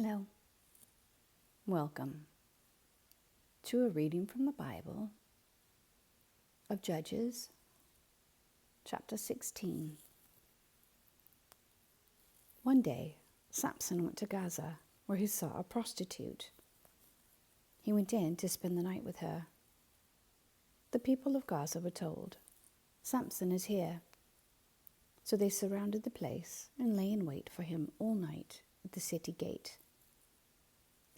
Hello. Welcome to a reading from the Bible of Judges, chapter 16. One day, Samson went to Gaza, where he saw a prostitute. He went in to spend the night with her. The people of Gaza were told, "Samson is here." So they surrounded the place and lay in wait for him all night at the city gate.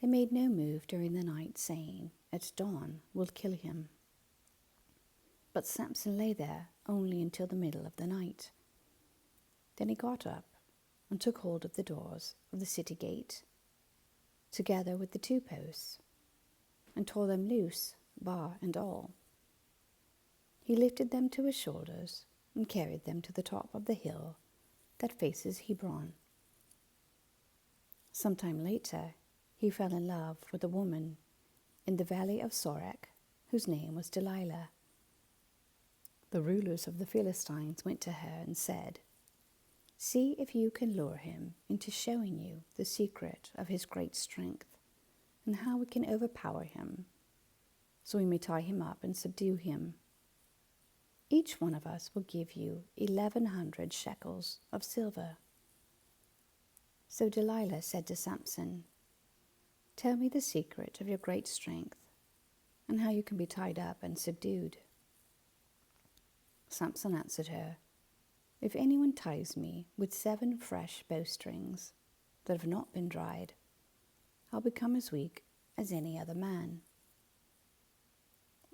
They made no move during the night, saying, "At dawn we'll kill him." But Samson lay there only until the middle of the night. Then he got up and took hold of the doors of the city gate, together with the 2 posts, and tore them loose, bar and all. He lifted them to his shoulders and carried them to the top of the hill that faces Hebron. Sometime later, he fell in love with a woman in the valley of Sorek, whose name was Delilah. The rulers of the Philistines went to her and said, "See if you can lure him into showing you the secret of his great strength and how we can overpower him, so we may tie him up and subdue him. Each one of us will give you 1,100 shekels of silver." So Delilah said to Samson, "Tell me the secret of your great strength and how you can be tied up and subdued." Samson answered her, "If anyone ties me with 7 fresh bowstrings that have not been dried, I'll become as weak as any other man."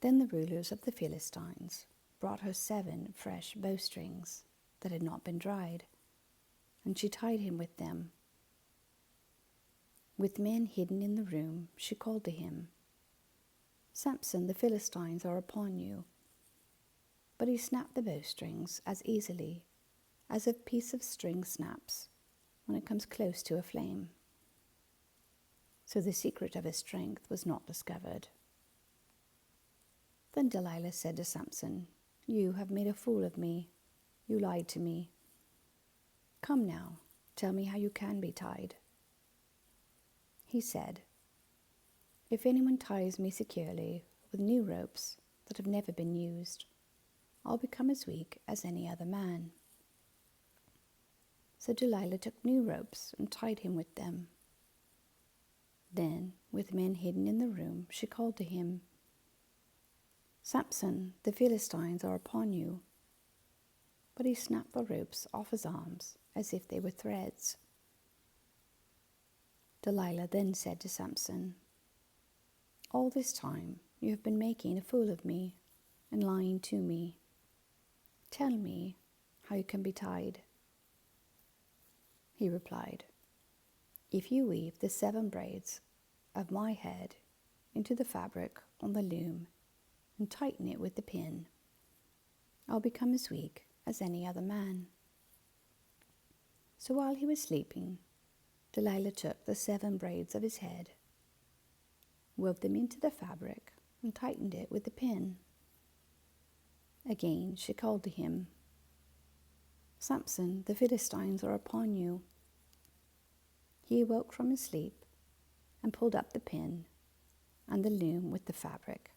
Then the rulers of the Philistines brought her 7 fresh bowstrings that had not been dried, and she tied him with them. With men hidden in the room, she called to him, "Samson, the Philistines are upon you." But he snapped the bowstrings as easily as a piece of string snaps when it comes close to a flame. So the secret of his strength was not discovered. Then Delilah said to Samson, "You have made a fool of me. You lied to me. Come now, tell me how you can be tied." He said, "If anyone ties me securely with new ropes that have never been used, I'll become as weak as any other man." So Delilah took new ropes and tied him with them. Then, with men hidden in the room, she called to him, "Samson, the Philistines are upon you." But he snapped the ropes off his arms as if they were threads. Delilah then said to Samson, "All this time you have been making a fool of me and lying to me. Tell me how you can be tied." He replied, "If you weave the 7 braids of my head into the fabric on the loom and tighten it with the pin, I'll become as weak as any other man." So while he was sleeping, Delilah took the 7 braids of his head, wove them into the fabric, and tightened it with the pin. Again she called to him, "Samson, the Philistines are upon you." He awoke from his sleep and pulled up the pin and the loom with the fabric.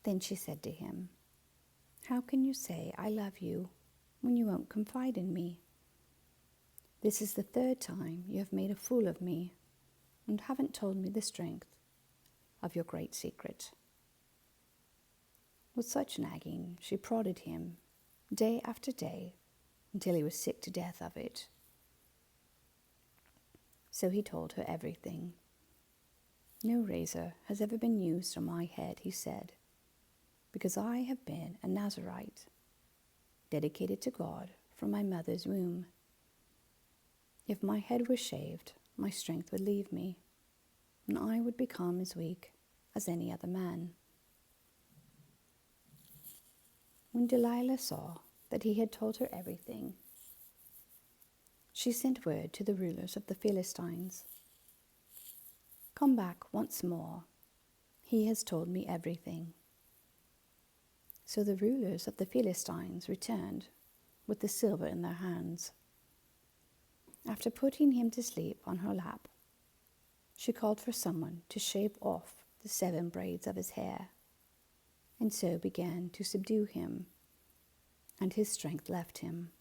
Then she said to him, "How can you say I love you when you won't confide in me? This is the 3rd time you have made a fool of me and haven't told me the strength of your great secret." With such nagging, she prodded him day after day until he was sick to death of it. So he told her everything. "No razor has ever been used on my head," he said, "because I have been a Nazirite, dedicated to God from my mother's womb. If my head were shaved, my strength would leave me, and I would become as weak as any other man." When Delilah saw that he had told her everything, she sent word to the rulers of the Philistines, "Come back once more. He has told me everything." So the rulers of the Philistines returned with the silver in their hands. After putting him to sleep on her lap, she called for someone to shave off the 7 braids of his hair, and so began to subdue him, and his strength left him.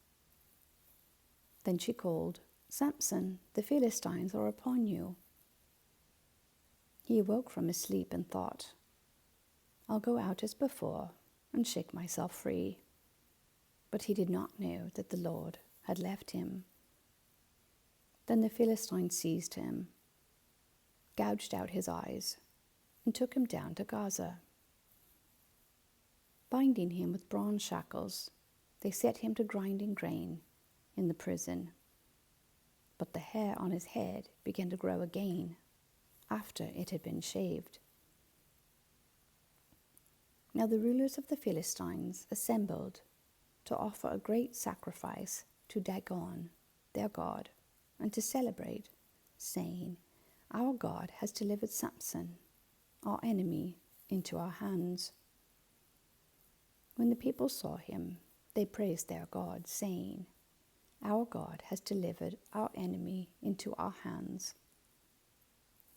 Then she called, "Samson, the Philistines are upon you." He awoke from his sleep and thought, "I'll go out as before and shake myself free." But he did not know that the Lord had left him. Then the Philistines seized him, gouged out his eyes, and took him down to Gaza. Binding him with bronze shackles, they set him to grinding grain in the prison. But the hair on his head began to grow again after it had been shaved. Now the rulers of the Philistines assembled to offer a great sacrifice to Dagon, their god, and to celebrate, saying, "Our God has delivered Samson, our enemy, into our hands." When the people saw him, they praised their God, saying, "Our God has delivered our enemy into our hands,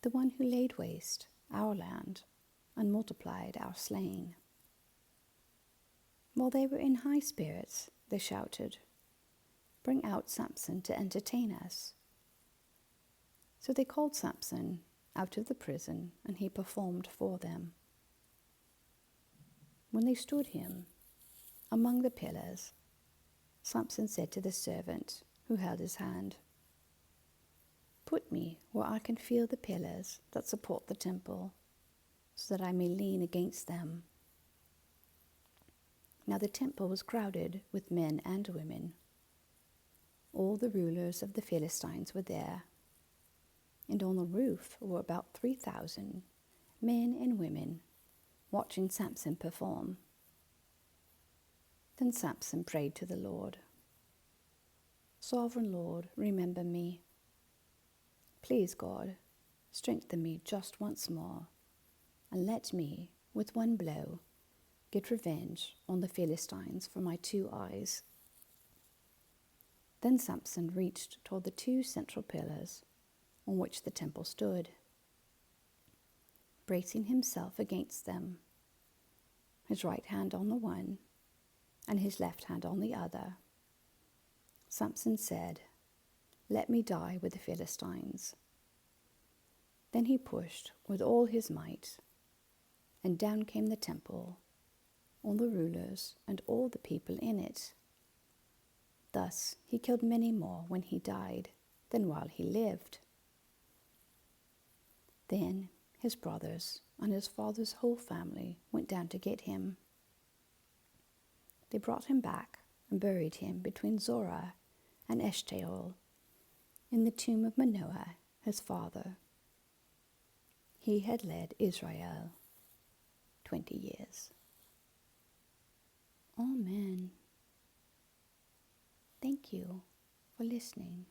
the one who laid waste our land and multiplied our slain." While they were in high spirits, they shouted, "Bring out Samson to entertain us." So they called Samson out of the prison, and he performed for them. When they stood him among the pillars, Samson said to the servant who held his hand, "Put me where I can feel the pillars that support the temple, so that I may lean against them." Now the temple was crowded with men and women. All the rulers of the Philistines were there, and on the roof were about 3,000 men and women watching Samson perform. Then Samson prayed to the Lord, "Sovereign Lord, remember me. Please, God, strengthen me just once more, and let me, with one blow, get revenge on the Philistines for my 2 eyes." Then Samson reached toward the 2 central pillars on which the temple stood, bracing himself against them, his right hand on the one and his left hand on the other. Samson said, "Let me die with the Philistines." Then he pushed with all his might, and down came the temple on the rulers and all the people in it. Thus he killed many more when he died than while he lived. Then his brothers and his father's whole family went down to get him. They brought him back and buried him between Zorah and Eshtaol in the tomb of Manoah, his father. He had led Israel 20 years. Amen. Thank you for listening.